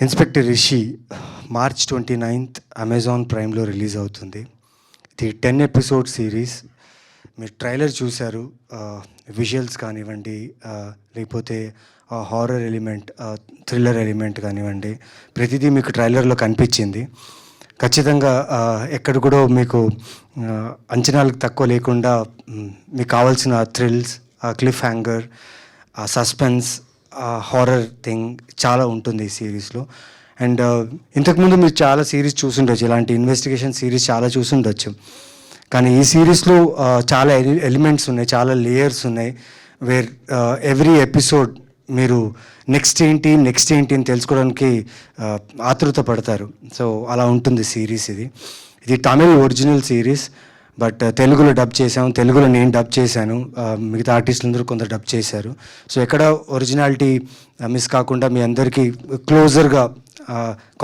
Inspector Rishi March 29th Amazon ప్రైమ్లో release అవుతుంది. ఇది 10 ఎపిసోడ్ సిరీస్. మీరు ట్రైలర్ చూశారు. విజువల్స్ కానివ్వండి, లేకపోతే హారర్ ఎలిమెంట్, థ్రిల్లర్ ఎలిమెంట్ కానివ్వండి, ప్రతిదీ మీకు ట్రైలర్లో కనిపించింది. ఖచ్చితంగా ఎక్కడ కూడా మీకు అంచనాలకు తక్కువ లేకుండా మీకు కావాల్సిన thrills, cliff hanger, suspense, horror thing చాలా ఉంటుంది ఈ సిరీస్లో. అండ్ ఇంతకుముందు మీరు చాలా సిరీస్ చూసుండొచ్చు, ఇలాంటి ఇన్వెస్టిగేషన్ సిరీస్ చాలా చూసుండొచ్చు. కానీ ఈ సిరీస్లో చాలా ఎలిమెంట్స్ ఉన్నాయి, చాలా లేయర్స్ ఉన్నాయి. వేర్ ఎవ్రీ ఎపిసోడ్ మీరు నెక్స్ట్ ఏంటి అని తెలుసుకోవడానికి ఆతృత పడతారు. సో అలా ఉంటుంది సిరీస్. ఇది తమిళ్ ఒరిజినల్ సిరీస్, బట్ తెలుగులో డబ్ చేసాము. తెలుగులో నేను డబ్ చేశాను, మిగతా ఆర్టిస్టులందరూ కొందరు డబ్ చేశారు. సో ఎక్కడ ఒరిజినాలిటీ మిస్ కాకుండా మీ అందరికీ క్లోజర్గా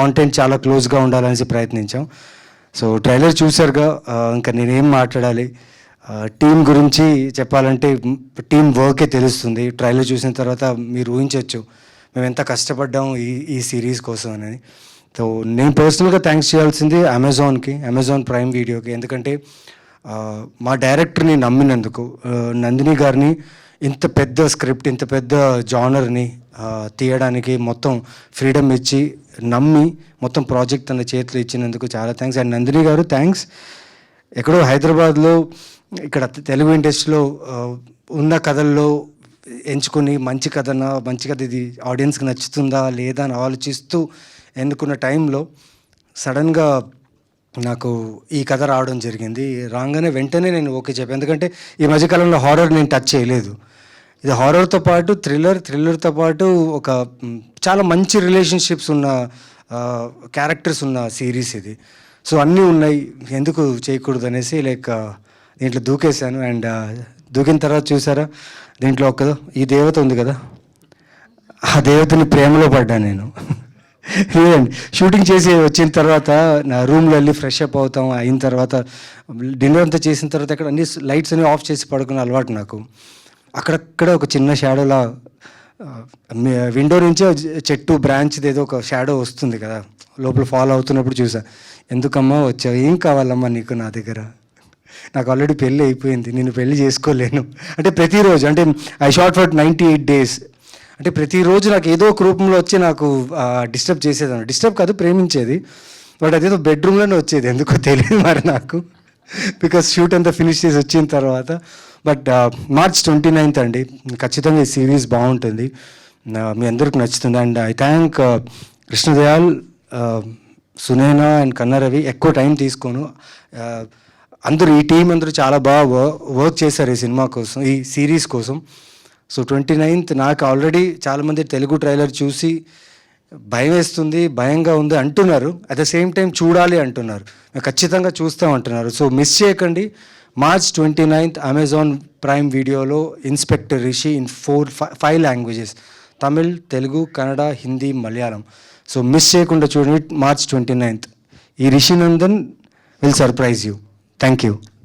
కాంటెంట్ చాలా క్లోజ్గా ఉండాలనేసి ప్రయత్నించాం. సో ట్రైలర్ చూసారుగా, ఇంకా నేనేం మాట్లాడాలి. టీం గురించి చెప్పాలంటే టీం వర్కే తెలుస్తుంది. ట్రైలర్ చూసిన తర్వాత మీరు ఊహించవచ్చు మేము ఎంత కష్టపడ్డాము ఈ సిరీస్ కోసం అని. సో నేను పర్సనల్గా థ్యాంక్స్ చేయాల్సింది అమెజాన్ ప్రైమ్ వీడియోకి. ఎందుకంటే మా డైరెక్టర్ని నమ్మినందుకు, నందిని గారిని ఇంత పెద్ద స్క్రిప్ట్, ఇంత పెద్ద జానర్ని తీయడానికి మొత్తం ఫ్రీడమ్ ఇచ్చి నమ్మి మొత్తం ప్రాజెక్ట్ తన చేతిలో ఇచ్చినందుకు చాలా థ్యాంక్స్. అండ్ నందిని గారు థ్యాంక్స్. ఎక్కడో హైదరాబాద్లో ఇక్కడ తెలుగు ఇండస్ట్రీలో ఉన్న కథల్లో ఎంచుకొని మంచి కథ ఇది ఆడియన్స్కి నచ్చుతుందా లేదా అని ఆలోచిస్తూ ఎన్నుకున్న టైంలో సడన్గా నాకు ఈ కథ రావడం జరిగింది. రాగానే వెంటనే నేను ఓకే చెప్పాను. ఎందుకంటే ఈ మధ్యకాలంలో హారర్ నేను టచ్ చేయలేదు. ఇది హారర్తో పాటు థ్రిల్లర్తో పాటు ఒక చాలా మంచి రిలేషన్షిప్స్ ఉన్న క్యారెక్టర్స్ ఉన్న సిరీస్ ఇది. సో అన్నీ ఉన్నాయి, ఎందుకు చేయకూడదు అనేసి దీంట్లో దూకేశాను. అండ్ దూకిన తర్వాత చూసారా, దీంట్లో ఈ దేవత ఉంది కదా, ఆ దేవతని ప్రేమలో పడ్డాను నేను. లేదండి, షూటింగ్ చేసి వచ్చిన తర్వాత నా రూమ్లో వెళ్ళి ఫ్రెష్ అప్ అయిన తర్వాత డిన్నర్ అంతా చేసిన తర్వాత అక్కడ అన్ని లైట్స్ అన్నీ ఆఫ్ చేసి పడుకునే అలవాటు నాకు. అక్కడక్కడ ఒక చిన్న షాడోలా విండో నుంచి చెట్టు బ్రాంచ్ ఏదో ఒక షాడో వస్తుంది కదా, లోపల ఫాలో అవుతున్నప్పుడు చూసా. ఎందుకమ్మా వచ్చావు, ఏం కావాలమ్మా నీకు నా దగ్గర? నాకు ఆల్రెడీ పెళ్ళి అయిపోయింది, నేను పెళ్ళి చేసుకోలేను అంటే ప్రతిరోజు, అంటే ఐ షాట్ ఫర్ 98 days, అంటే ప్రతిరోజు నాకు ఏదో ఒక రూపంలో వచ్చి నాకు డిస్టర్బ్ చేసేదాన్ని. డిస్టర్బ్ కాదు, ప్రేమించేది. బట్ అదేదో బెడ్రూమ్లోనే వచ్చేది, ఎందుకో తెలియదు మరి నాకు, బికాస్ షూట్ అంతా ఫినిష్ చేసి వచ్చిన తర్వాత. బట్ మార్చ్ 29th అండి, ఖచ్చితంగా ఈ సిరీస్ బాగుంటుంది, మీ అందరికి నచ్చుతుంది. And I thank Krishnadayal, Sunaina and Kannaravi. ఎక్కువ టైం తీసుకోను, అందరూ ఈ టీం అందరూ చాలా బాగా వర్క్ చేశారు ఈ సినిమా కోసం, ఈ సిరీస్ కోసం. సో 29th నాకు ఆల్రెడీ చాలామంది తెలుగు ట్రైలర్ చూసి భయం వేస్తుంది, భయంగా ఉంది అంటున్నారు. అట్ ద సేమ్ టైం చూడాలి అంటున్నారు, ఖచ్చితంగా చూస్తాం అంటున్నారు. సో మిస్ చేయకండి. మార్చ్ 29th అమెజాన్ ప్రైమ్ వీడియోలో inspector Rishi in 5 languages: Tamil, Telugu, Kannada, Hindi, Malayalam. So miss చేయకుండా చూడండి. మార్చ్ 29th ఈ Rishi Nandan will surprise you. Thank you.